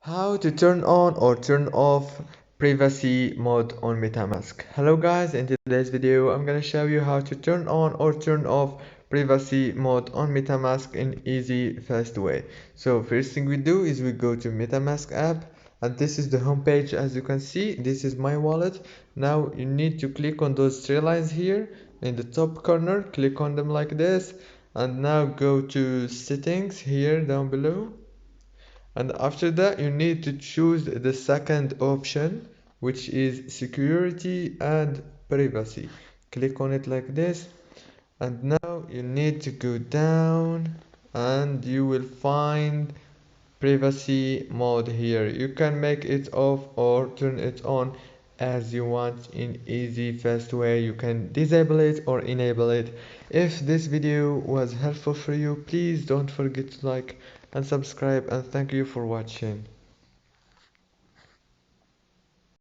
How to turn on or turn off privacy mode on MetaMask. Hello guys, in today's video I'm gonna show you how to turn on or turn off privacy mode on MetaMask in easy fast way. So first thing we do is we go to MetaMask app, and this is the home page. As you can see, this is my wallet. Now you need to click on those three lines here in the top corner, click on them like this, and now go to settings here down below, and after that you need to choose the second option, which is security and privacy. Click on it like this, and now you need to go down and you will find privacy mode here. You can make it off or turn it on as you want in easy fast way. You can disable it or enable it. If this video was helpful for you, please don't forget to like and subscribe, and thank you for watching.